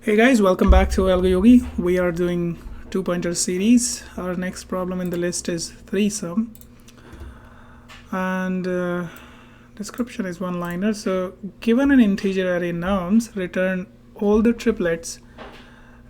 Hey guys, welcome back to AlgoYogi. We are doing two-pointer series. Our next problem in the list is threesome, and description is one-liner. So, given an integer array nums, return all the triplets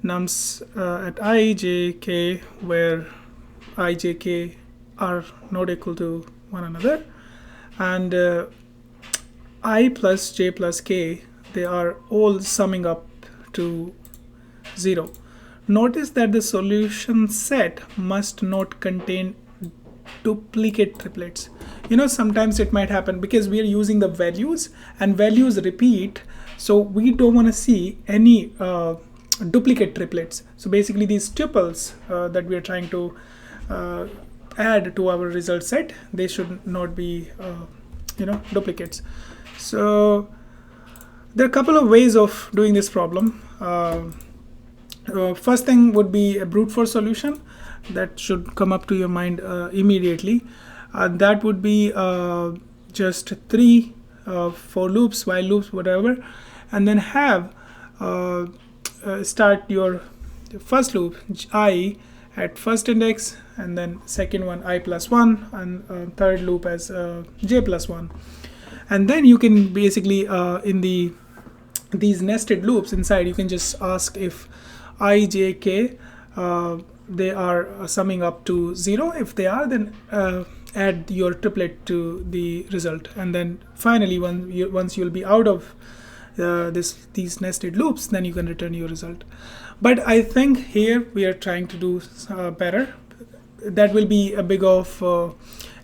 nums at I, j, k, where I, j, k are not equal to one another, and I plus j plus k, they are all summing up to 0. Notice that the solution set must not contain duplicate triplets. Sometimes it might happen because we are using the values and values repeat, so we don't want to see any duplicate triplets. So basically these tuples that we are trying to add to our result set, they should not be duplicates. So there are a couple of ways of doing this problem. First thing would be a brute force solution that should come up to your mind immediately. That would be just three for loops, while loops, whatever, and then have start your first loop I at first index, and then second one I plus 1, and third loop as j plus 1. And then you can basically in these nested loops inside, you can just ask if I, j, k they are summing up to 0. If they are, then add your triplet to the result, and then finally once you'll be out of these nested loops, then you can return your result. But I think here we are trying to do better. That will be a big of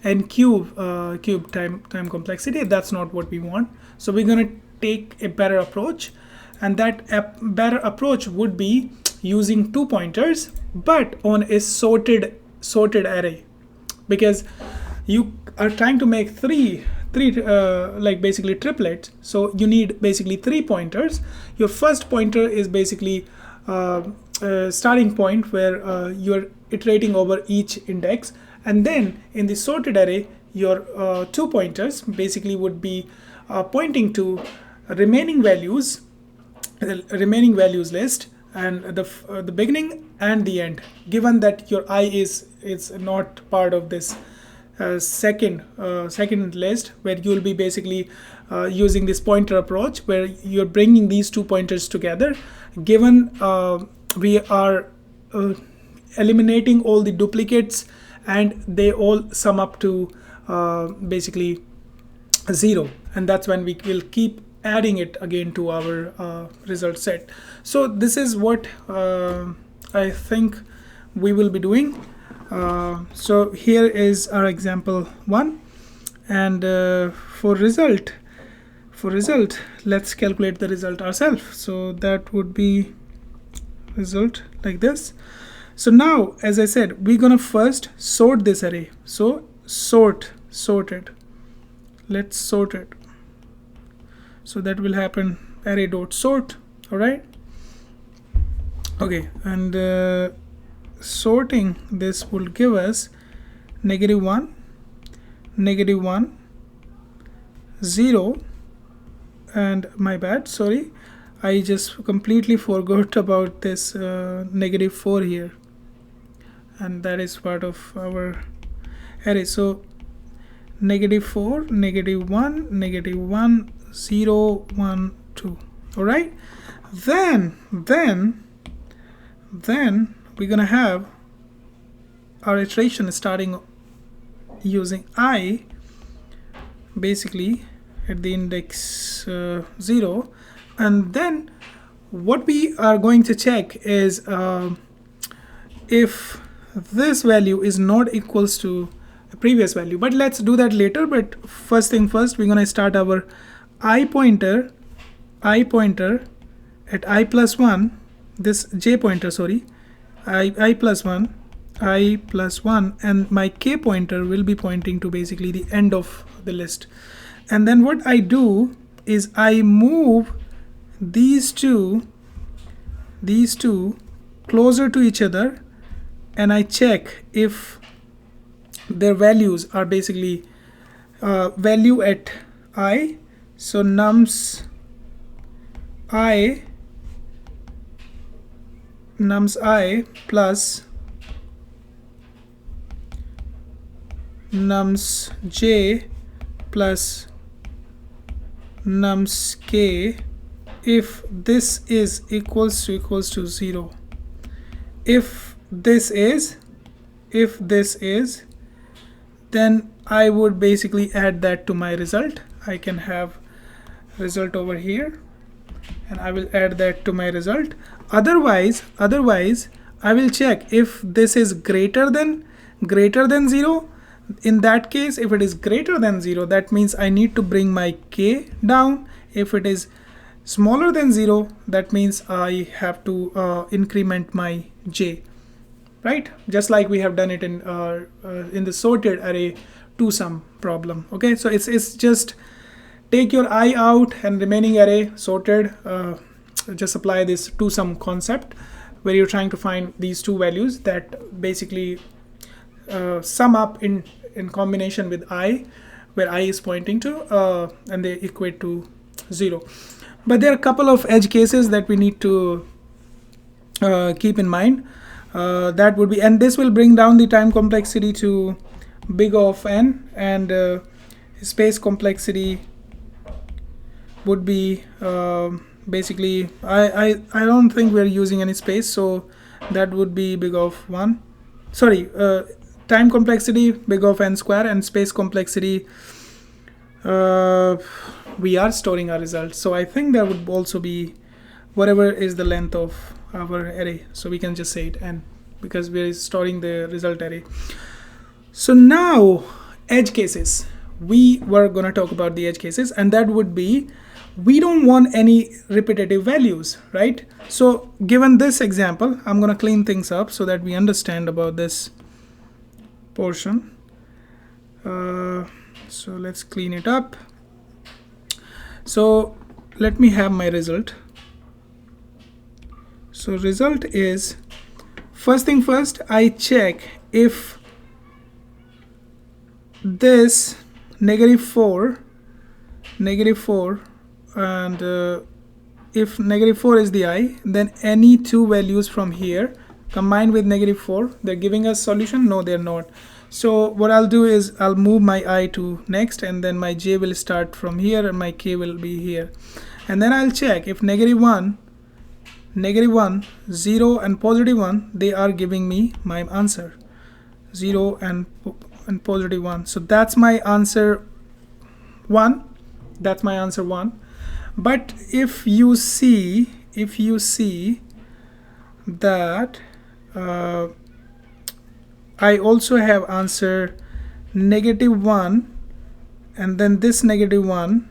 n cube time complexity. That's not what we want. So we're going to take a better approach, and that better approach would be using 2 pointers but on a sorted array, because you are trying to make three like basically triplets, so you need basically 3 pointers. Your first pointer is basically starting point where you're iterating over each index, and then in the sorted array your 2 pointers basically would be pointing to remaining values list, and the beginning and the end, given that your I is not part of this second list, where you'll be basically using this pointer approach where you're bringing these 2 pointers together, given we are eliminating all the duplicates and they all sum up to basically 0, and that's when we will keep adding it again to our result set. So this is what I think we will be doing. So here is our example 1, and for result let's calculate the result ourselves. So that would be result like this. So now, as I said, we're gonna first sort this array. So sorted. Let's sort it. So that will happen array dot sort. All right. Okay, and sorting this will give us -1, -1, 0, and my bad, sorry, I just completely forgot about this -4 here, and that is part of our array. So -4, -1, -1, 0, 1, 2. All right. Then we're gonna have our iteration starting using I basically at the index 0, and then what we are going to check is if this value is not equals to the previous value, but let's do that later. But first thing first, we're gonna start our I pointer at I plus 1, this j pointer, sorry, I plus 1, and my k pointer will be pointing to basically the end of the list. And then what I do is I move these two closer to each other, and I check if their values are basically value at I. So nums I nums I plus nums j plus nums k if this is equals to 0. If this is, then I would basically add that to my result. I can have result over here and I will add that to my result. Otherwise I will check if this is greater than 0. In that case, if it is greater than 0, that means I need to bring my k down. If it is smaller than 0, that means I have to increment my j, right? Just like we have done it in the sorted array two-sum problem. Okay, so it's just take your I out and remaining array sorted. Just apply this two-sum concept where you're trying to find these two values that basically sum up in combination with I, where I is pointing to, and they equate to 0. But there are a couple of edge cases that we need to keep in mind. That would be, and this will bring down the time complexity to big of n, and space complexity would be basically, I don't think we're using any space, so that would be big of 1. Sorry, time complexity big of n square, and space complexity we are storing our results, so I think that would also be whatever is the length of our array, so we can just say it n because we're storing the result array. So now edge cases, we were going to talk about the edge cases, and that would be we don't want any repetitive values, right? So given this example, I'm going to clean things up so that we understand about this portion. So let's clean it up. So let me have my result. So result is, first thing first, I check if this -4 and if -4 is the I, then any two values from here combined with -4, they're giving us solution. No, they're not. So what I'll do is I'll move my I to next, and then my j will start from here and my k will be here, and then I'll check if -1, 0 and +1, they are giving me my answer, 0 and +1. So that's my answer 1. That's my answer 1. But if you see that I also have answer -1, and then this -1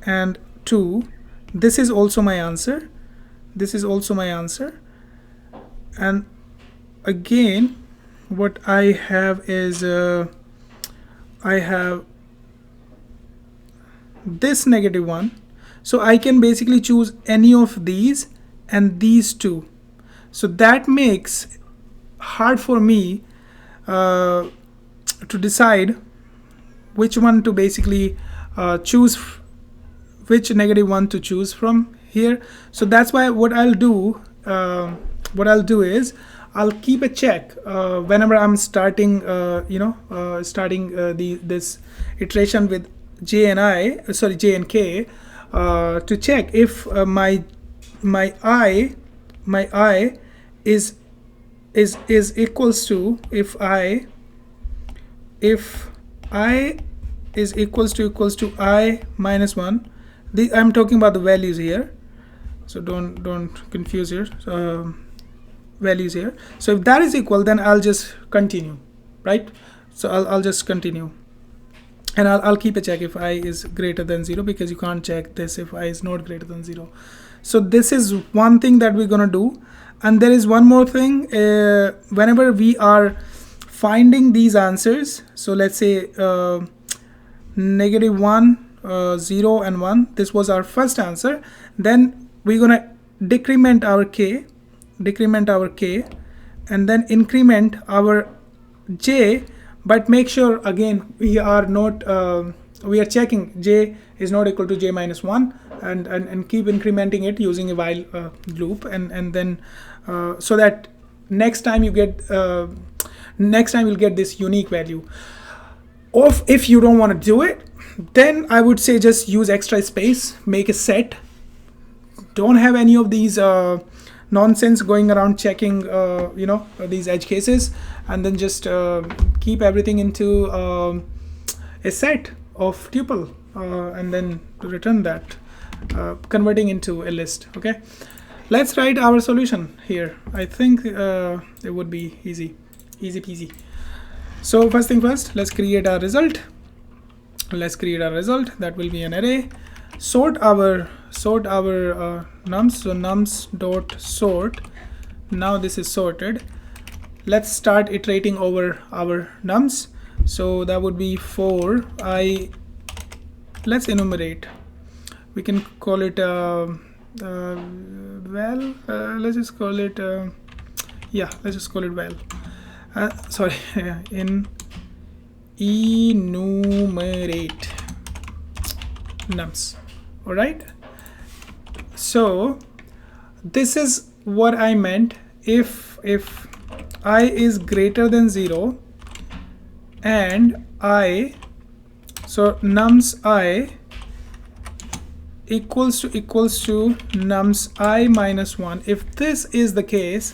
and 2, this is also my answer. This is also my answer. And again, what I have is I have this -1. So I can basically choose any of these and these two. So that makes hard for me to decide which one to basically choose, which -1 to choose from here. So that's why what I'll do is I'll keep a check whenever I'm starting this iteration with j and k, to check if my I is equals to, if I is equals to I -1. I'm talking about the values here, so don't confuse here. Values here. So if that is equal, then I'll just continue, right? So I'll just continue, and I'll keep a check if I is greater than 0, because you can't check this if I is not greater than 0. So this is one thing that we're gonna do. And there is one more thing. Whenever we are finding these answers, so let's say -1, 0 and 1, this was our first answer, then we're gonna decrement our k, and then increment our j, but make sure again we are not we are checking j is not equal to j -1, and keep incrementing it using a while loop, and then so that next time you'll get this unique value. Of if you don't want to do it, then I would say just use extra space, make a set. Don't have any of these nonsense going around checking these edge cases, and then just keep everything into a set of tuple, and then return that, converting into a list. Okay, let's write our solution here. I think it would be easy peasy. So first thing first, let's create our result. That will be an array. Sort our nums. So nums dot sort. Now this is sorted. Let's start iterating over our nums. So that would be for I. Let's enumerate. We can call it let's just call it val. Sorry, in enumerate nums. All right, so this is what I meant. If I is greater than 0 and I, so nums I equals to nums I minus 1. If this is the case,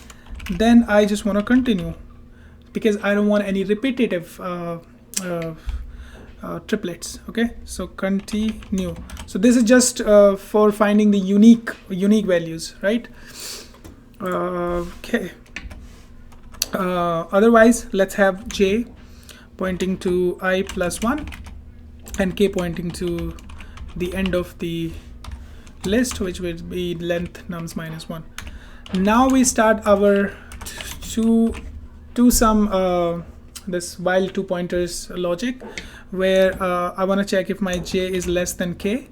then I just want to continue, because I don't want any repetitive triplets. Okay, so continue. So this is just for finding the unique values, right? Okay. Otherwise, let's have j pointing to I plus 1 and k pointing to the end of the list, which will be length nums minus 1. Now we start our some this while two pointers logic, where I want to check if my j is less than k,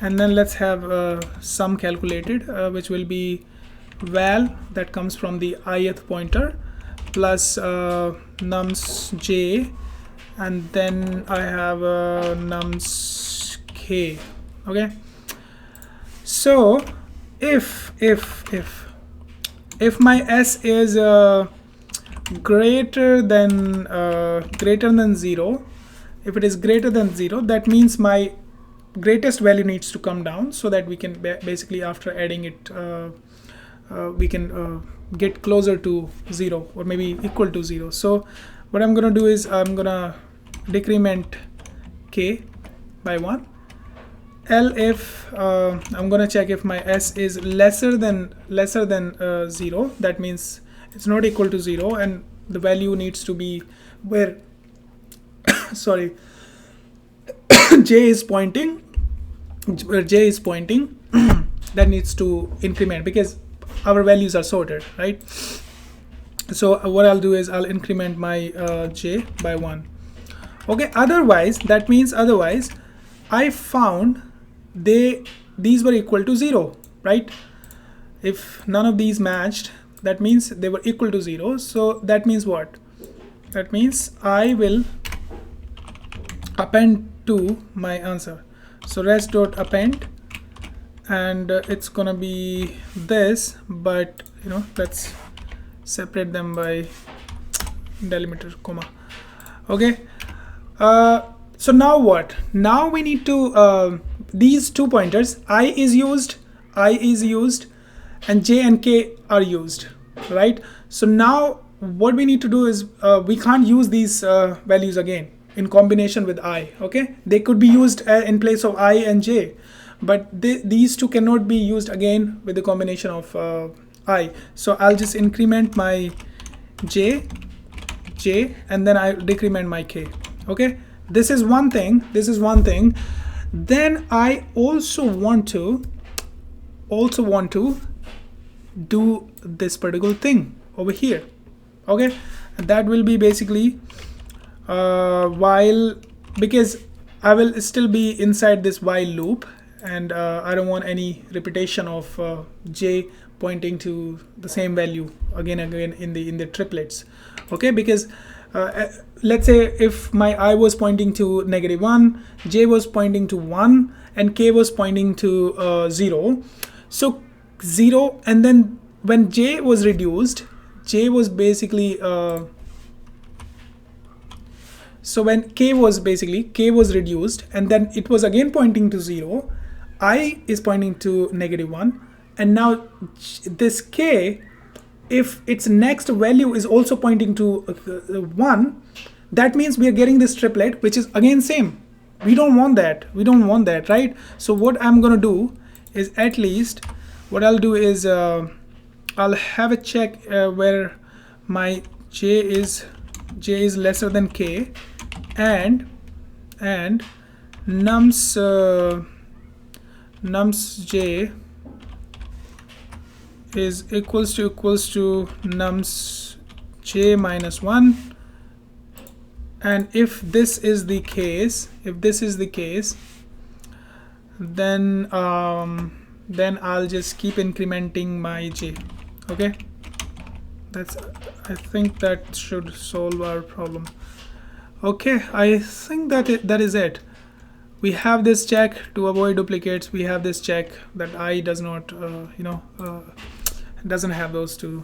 and then let's have sum calculated, which will be val that comes from the ith pointer plus nums j, and then I have nums k. Okay, so if my s is greater than 0, if it is greater than 0, that means my greatest value needs to come down, so that we can basically, after adding it, we can get closer to 0 or maybe equal to 0. So what I'm gonna do is I'm gonna decrement k by 1. L if I'm gonna check if my s is lesser than 0, that means it's not equal to 0, and the value needs to be where sorry j is pointing, that needs to increment, because our values are sorted, right? So what I'll do is I'll increment my j by 1. Okay, otherwise I found these were equal to 0, right? If none of these matched, that means they were equal to 0. So that means what? That means I will append to my answer. So res dot append, and it's gonna be this, but let's separate them by delimiter comma. Okay, so now what? Now we need to these two pointers, I is used and j and k are used, right? So now what we need to do is we can't use these values again in combination with I. Okay, they could be used in place of I and j, but these two cannot be used again with the combination of I. So I'll just increment my j, and then I decrement my k. Okay, this is one thing. Then I also want to do this particular thing over here. Okay, and that will be basically while, because I will still be inside this while loop, and I don't want any repetition of j pointing to the same value again in the triplets. Okay, because let's say if my I was pointing to -1, j was pointing to 1, and k was pointing to 0. So 0, and then when j was reduced, j was basically so when k was reduced, and then it was again pointing to 0, I is pointing to -1, and now this k, if its next value is also pointing to 1, that means we are getting this triplet, which is again same. We don't want that, right? So what I'm gonna do is, at least what I'll do is I'll have a check where my j is lesser than k, and nums j is equals to nums j minus 1. And if this is the case, then I'll just keep incrementing my j. Okay, I think that should solve our problem. Okay, I think that is it. We have this check to avoid duplicates. We have this check that I does not doesn't have those two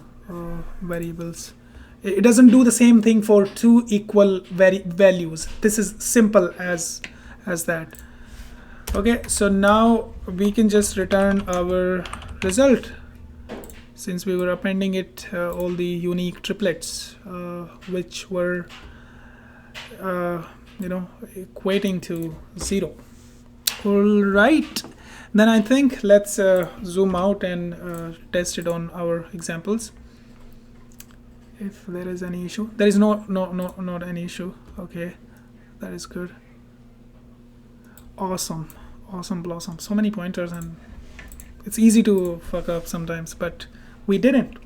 variables. It doesn't do the same thing for two equal values. This is simple as that. Okay, so now we can just return our result, since we were appending it all the unique triplets which were equating to 0. All right, then I think let's zoom out and test it on our examples. If there is any issue, there is not any issue. Okay, that is good. Awesome blossom. So many pointers, and it's easy to fuck up sometimes, but we didn't.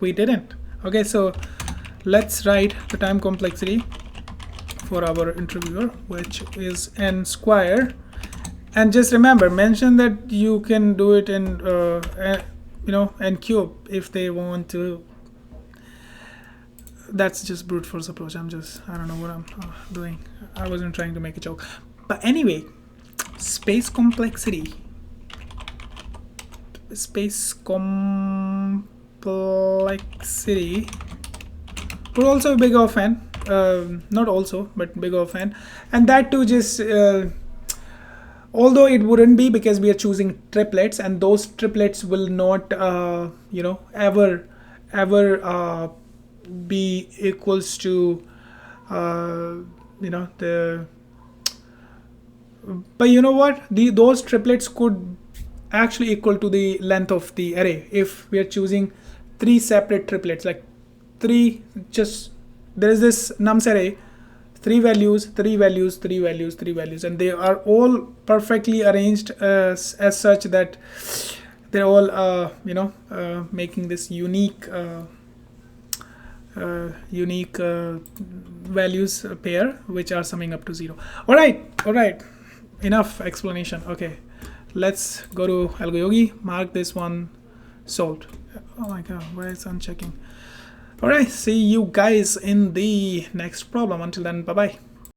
Okay, so let's write the time complexity for our interviewer, which is n square. And just remember, mention that you can do it in n cube if they want to. That's just brute force approach. I don't know what I'm doing. I wasn't trying to make a joke. But anyway, space complexity we're also a big of fan, not also, but big of fan, and that too just although it wouldn't be, because we are choosing triplets, and those triplets will not ever be equals to the, but you know what, those triplets could actually equal to the length of the array if we are choosing 3 separate triplets, like 3, just there is this nums array, 3 values, 3 values, 3 values, 3 values, and they are all perfectly arranged as such that they're all making this unique values pair, which are summing up to 0. All right, enough explanation. Okay, let's go to AlgoYogi, mark this one solved. Oh my god, why is it unchecking? All right, see you guys in the next problem. Until then, bye bye.